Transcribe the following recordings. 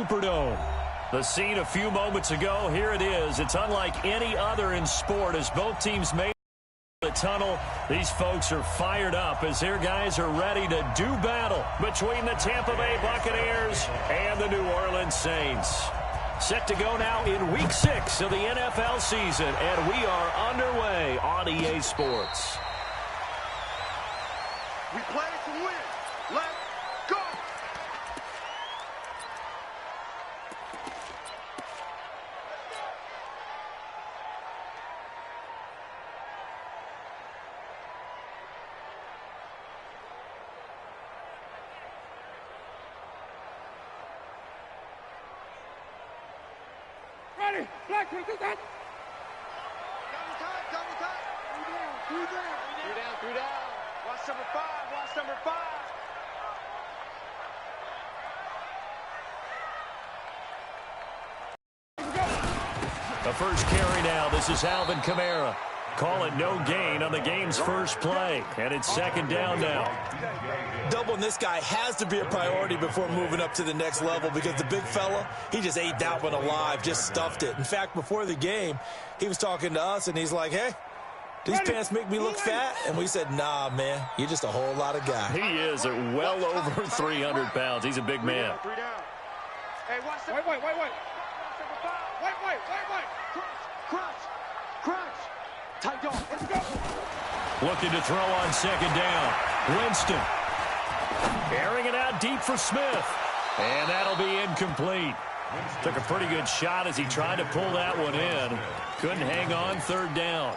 Superdome. The scene a few moments ago, here it is. It's unlike any other in sport as both teams made the tunnel. These folks are fired up as their guys are ready to do battle between the Tampa Bay Buccaneers and the New Orleans Saints. Set to go now in Week 6 of the NFL season, and we are underway on EA Sports. We play to win. Let's go! Ready, black, take that. Double time. Three down. Watch number 5. The first carry now. This is Alvin Kamara. Call it no gain on the game's first play. And it's second down now. Doubling this guy has to be a priority before moving up to the next level because the big fella, he just ate that one alive, just stuffed it. In fact, before the game, he was talking to us, and he's like, hey, these pants make me look fat? And we said, nah, man, you're just a whole lot of guy. He is at well over 300 pounds. He's a big man. 3 down. Hey, watch that. Wait. Wait. Crunch. Tight dog. Let's go. Looking to throw on second down. Winston. Airing it out deep for Smith. And that'll be incomplete. Took a pretty good shot as he tried to pull that one in. Couldn't hang on third down.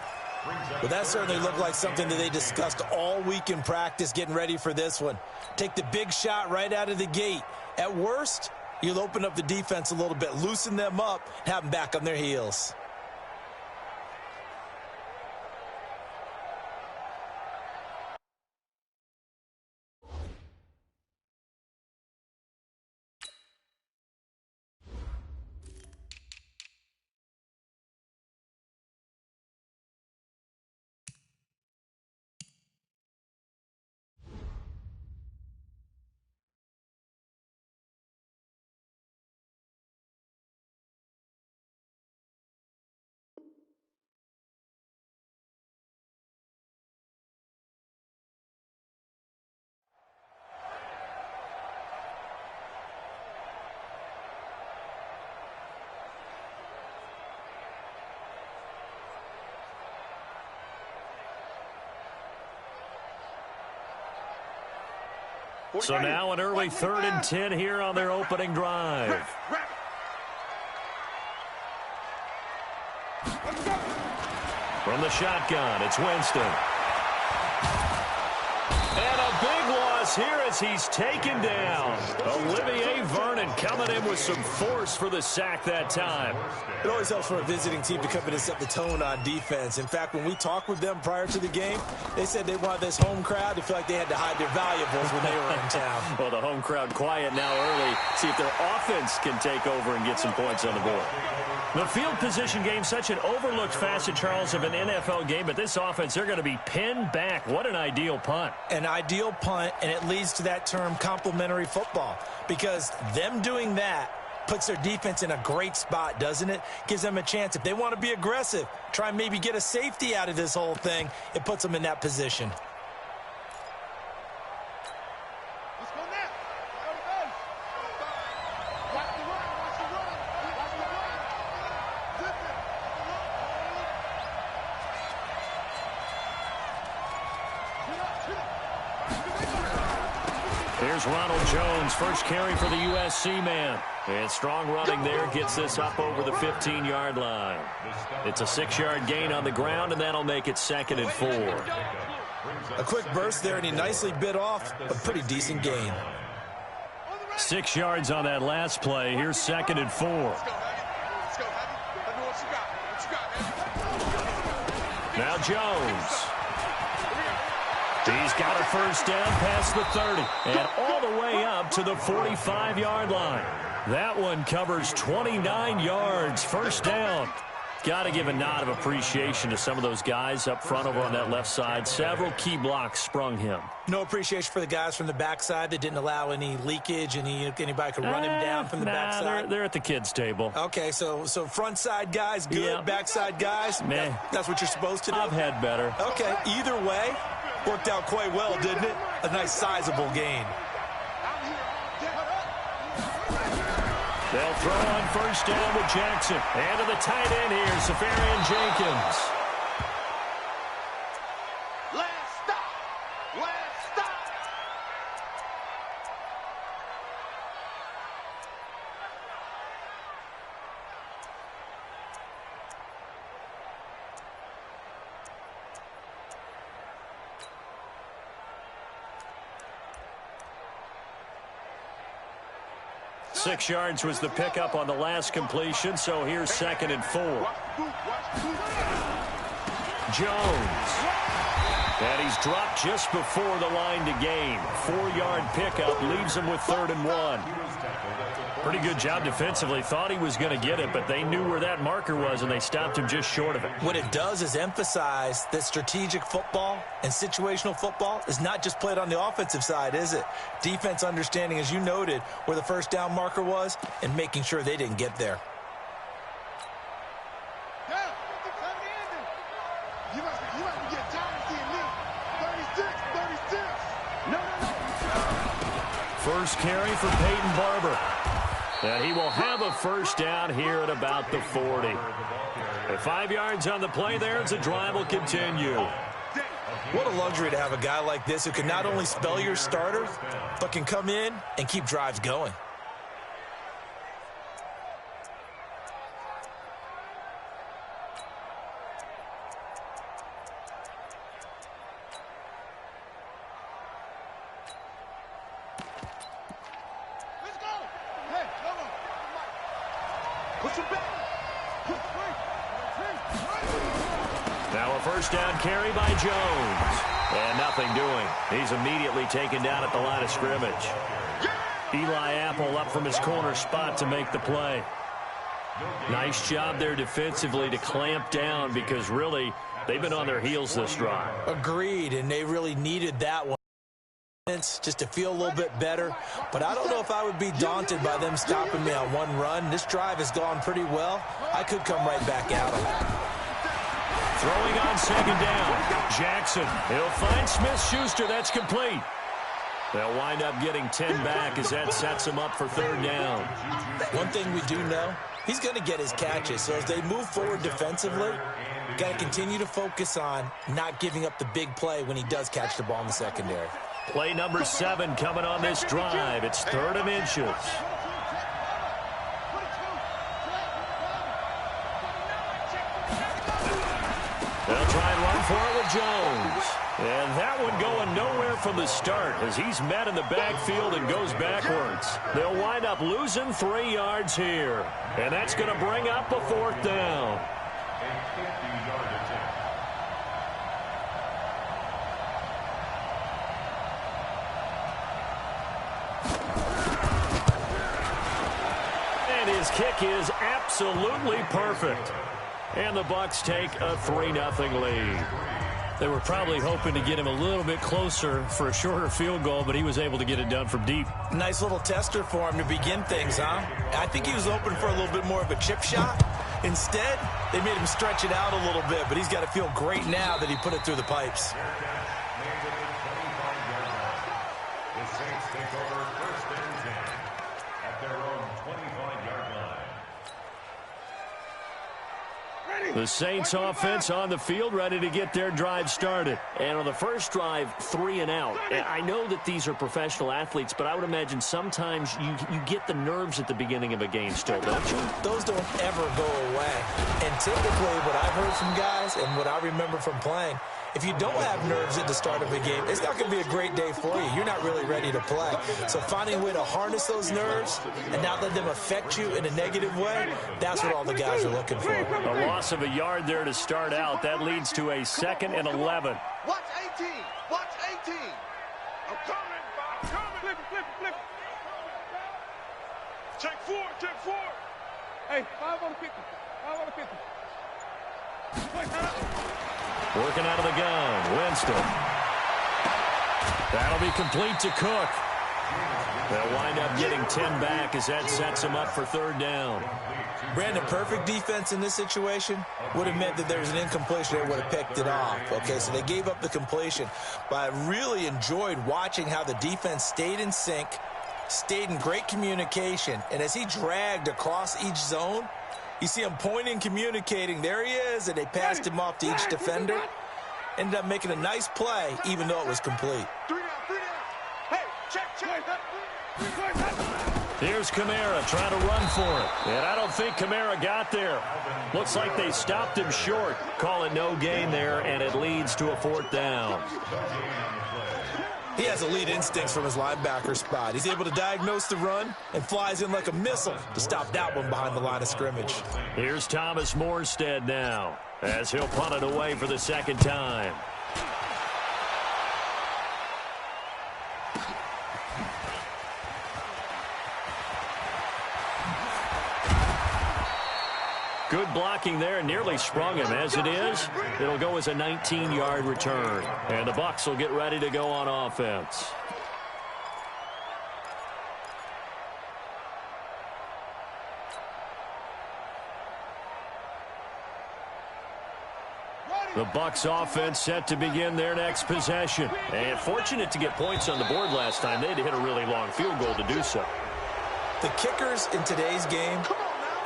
But that certainly looked like something that they discussed all week in practice getting ready for this one. Take the big shot right out of the gate. At worst, you'll open up the defense a little bit, loosen them up, and have them back on their heels. So now an early 3rd and 10 here on their opening drive. From the shotgun, it's Winston. And a big loss here as he's taken down. Olivier Vernon coming in with some force for the sack that time. It always helps for a visiting team to come in and set the tone on defense. In fact, when we talked with them prior to the game, they said they wanted this home crowd to feel like they had to hide their valuables when they were in town. Well, the home crowd quiet now early. See if their offense can take over and get some points on the board. The field position game, such an overlooked facet, Charles, of an NFL game, but this offense, they're going to be pinned back. What an ideal punt. An ideal punt, and it leads to that term complementary football, because them doing that puts their defense in a great spot, doesn't it? Gives them a chance. If they want to be aggressive, try and maybe get a safety out of this whole thing, it puts them in that position. Let's go now. Watch the run. Here's Ronald Jones, first carry for the USC man. And strong running there gets this up over the 15-yard line. It's a 6-yard gain on the ground, and that'll make it 2nd and 4. A quick burst there, and he nicely bit off a pretty decent gain. 6 yards on that last play. Here's 2nd and 4. Now Jones. He's got a first down past the 30 and all the way up to the 45-yard line. That one covers 29 yards, first down. Got to give a nod of appreciation to some of those guys up front over on that left side. Several key blocks sprung him. No appreciation for the guys from the backside that didn't allow any leakage, and anybody could run him down from the backside. They're at the kids' table. Okay, so front side guys, good. Yeah. Backside guys, Meh. That's what you're supposed to do? I've had better. Okay, either way, worked out quite well, didn't it? A nice sizable gain. They'll throw on first down with Jackson. And to the tight end here, Safarian Jenkins. Last stop. Last stop. Six yards was the pickup on the last completion, so here's 2nd and 4. Jones. And he's dropped just before the line to gain. 4-yard pickup leaves him with 3rd and 1. Pretty good job defensively. Thought he was going to get it, but they knew where that marker was, and they stopped him just short of it. What it does is emphasize that strategic football and situational football is not just played on the offensive side, is it? Defense understanding, as you noted, where the first down marker was and making sure they didn't get there. You must be getting tired of seeing me. 36. No. First carry for Peyton Barber. And he will have a first down here at about the 40. At 5 yards on the play there, as the drive will continue. What a luxury to have a guy like this who can not only spell your starter, but can come in and keep drives going. Now a first down carry by Jones. And nothing doing. He's immediately taken down at the line of scrimmage. Eli Apple up from his corner spot to make the play. Nice job there defensively to clamp down, because really they've been on their heels this drive. Agreed, and they really needed that one just to feel a little bit better. But I don't know if I would be daunted by them stopping me on one run. This drive has gone pretty well. I could come right back at them. Throwing on 2nd down. Jackson. He'll find Smith-Schuster. That's complete. They'll wind up getting 10 back as that sets him up for 3rd down. One thing we do know, he's going to get his catches. So as they move forward defensively, got to continue to focus on not giving up the big play when he does catch the ball in the secondary. Play number 7 coming on this drive. It's 3rd and inches. They'll try and run for it with Jones. And that one going nowhere from the start as he's met in the backfield and goes backwards. They'll wind up losing 3 yards here. And that's going to bring up a 4th down. And his kick is absolutely perfect. And the Bucs take a 3-0 lead. They were probably hoping to get him a little bit closer for a shorter field goal, but he was able to get it done from deep. Nice little tester for him to begin things, huh? I think he was hoping for a little bit more of a chip shot. Instead, they made him stretch it out a little bit, but he's got to feel great now that he put it through the pipes. The Saints offense on the field, ready to get their drive started. And on the first drive, 3 and out. And I know that these are professional athletes, but I would imagine sometimes you get the nerves at the beginning of a game still, don't you? Those don't ever go away. And typically what I've heard from guys and what I remember from playing, if you don't have nerves at the start of a game, it's not going to be a great day for you. You're not really ready to play. So finding a way to harness those nerves and not let them affect you in a negative way, that's what all the guys are looking for. A loss of a yard there to start out. That leads to a 2nd and 11. Watch 18. Watch 18. I'm coming. Flip it. Check 4. Hey, 5 on the 50. Working out of the gun, Winston. That'll be complete to Cook. They'll wind up getting 10 back as that sets them up for third down. Brandon, perfect defense in this situation would have meant that there was an incompletion. They would have picked it off. Okay, so they gave up the completion. But I really enjoyed watching how the defense stayed in sync, stayed in great communication. And as he dragged across each zone, you see him pointing, communicating. There he is, and they passed him off to each defender. Ended up making a nice play, even though it was complete. 3 down, 3 down. Hey, check. Here's Kamara trying to run for it. And I don't think Kamara got there. Looks like they stopped him short. Call it no gain there, and it leads to a fourth down. He has elite instincts from his linebacker spot. He's able to diagnose the run and flies in like a missile to stop that one behind the line of scrimmage. Here's Thomas Morstead now as he'll punt it away for the second time. Good blocking there, nearly sprung him. As it is, it'll go as a 19-yard return. And the Bucs will get ready to go on offense. The Bucs offense set to begin their next possession. And fortunate to get points on the board last time. They had to hit a really long field goal to do so. The kickers in today's game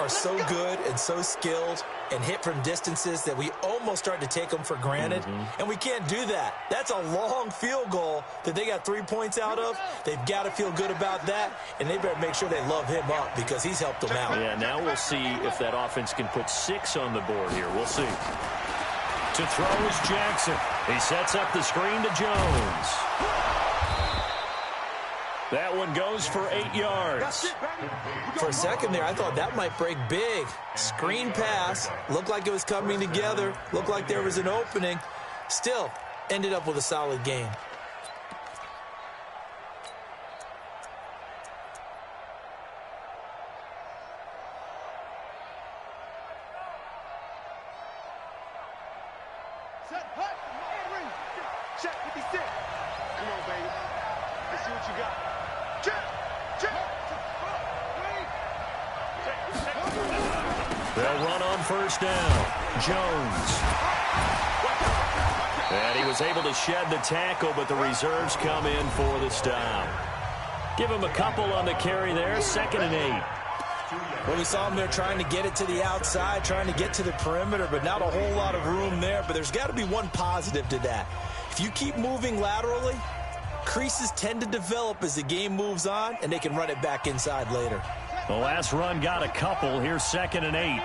are so good and so skilled and hit from distances that we almost start to take them for granted. And we can't do that. That's a long field goal that they got 3 points out of. They've got to feel good about that, and they better make sure they love him up because he's helped them out. Yeah, now we'll see if that offense can put 6 on the board here. We'll see. To throw is Jackson. He sets up the screen to Jones. That one goes for 8 yards. For a second there, I thought that might break big. Screen pass. Looked like it was coming together. Looked like there was an opening. Still, ended up with a solid game. Check 56. Come on, baby. Let's see what you got. They'll run on first down. Jones. And he was able to shed the tackle, but the reserves come in for the stop. Give him a couple on the carry there. 2nd and 8. Well, we saw him there trying to get it to the outside, trying to get to the perimeter, but not a whole lot of room there. But there's got to be one positive to that. If you keep moving laterally, creases tend to develop as the game moves on, and they can run it back inside later. The last run got a couple. Here's 2nd and 8.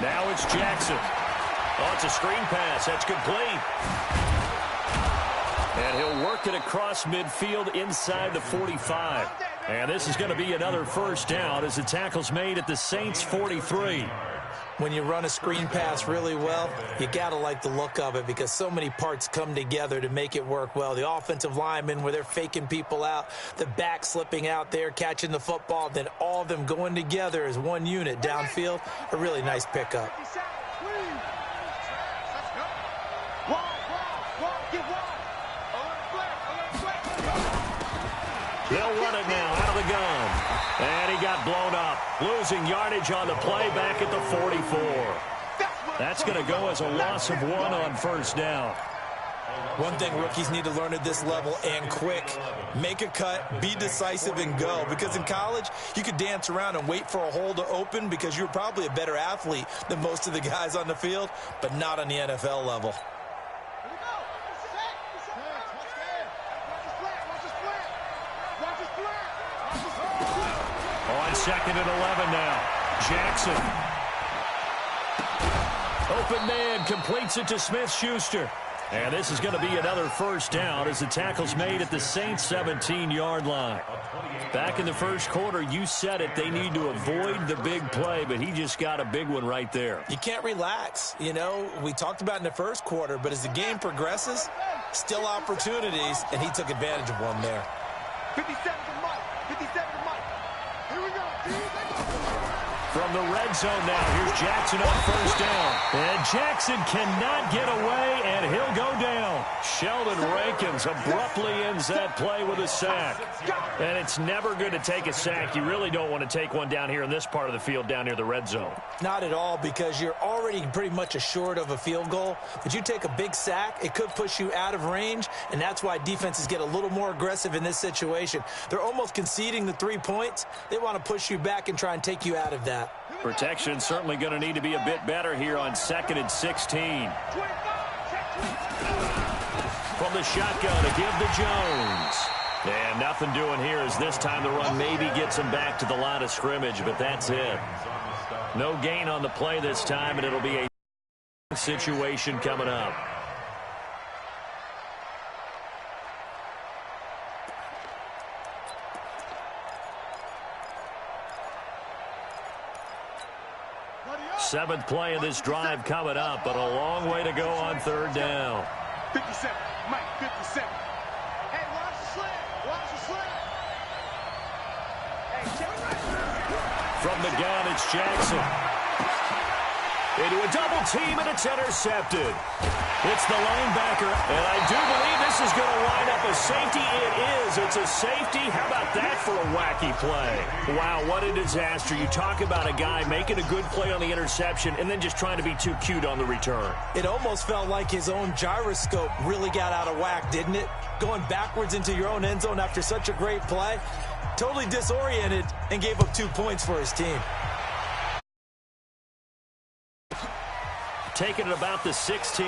Now it's Jackson. Oh, it's a screen pass. That's complete. And he'll work it across midfield inside the 45. And this is going to be another first down as the tackle's made at the Saints' 43. When you run a screen pass really well, you got to like the look of it because so many parts come together to make it work well. The offensive linemen, where they're faking people out, the back slipping out there, catching the football, then all of them going together as one unit downfield. A really nice pickup. They'll run it now out of the gun. And he got blown up. Losing yardage on the play back at the 44. That's going to go as a loss of 1 on first down. One thing rookies need to learn at this level, and quick, make a cut, be decisive, and go. Because in college, you could dance around and wait for a hole to open because you're probably a better athlete than most of the guys on the field, but not on the NFL level. On 2nd and 11 now. Jackson. Open man completes it to Smith-Schuster. And this is going to be another first down as the tackle's made at the Saints' 17-yard line. Back in the first quarter, you said it, they need to avoid the big play, but he just got a big one right there. You can't relax. You know, we talked about in the first quarter, but as the game progresses, still opportunities, and he took advantage of one there. 57 to Mike. 57 to Mike. Here we go. From the red zone now, here's Jackson on first down. And Jackson cannot get away, and he'll go down. Sheldon Rankins abruptly ends that play with a sack. And it's never good to take a sack. You really don't want to take one down here in this part of the field down near the red zone. Not at all, because you're already pretty much assured of a field goal. But you take a big sack, it could push you out of range, and that's why defenses get a little more aggressive in this situation. They're almost conceding the 3 points. They want to push you back and try and take you out of that. Protection certainly going to need to be a bit better here on 2nd and 16. From the shotgun to give to Jones. And nothing doing here as this time the run maybe gets him back to the line of scrimmage, but that's it. No gain on the play this time, and it'll be a situation coming up. Seventh play of this drive coming up, but a long way to go on 3rd down. 57, Mike, 57. Hey, watch the slant. Watch the slant. Hey, check it right. From the gun, it's Jackson. Into a double team, and it's intercepted. It's the linebacker, and I do believe this is going to wind up a safety. It is. It's a safety. How about that for a wacky play? Wow, what a disaster. You talk about a guy making a good play on the interception and then just trying to be too cute on the return. It almost felt like his own gyroscope really got out of whack, didn't it? Going backwards into your own end zone after such a great play. Totally disoriented and gave up 2 points for his team. Taking it about the 16.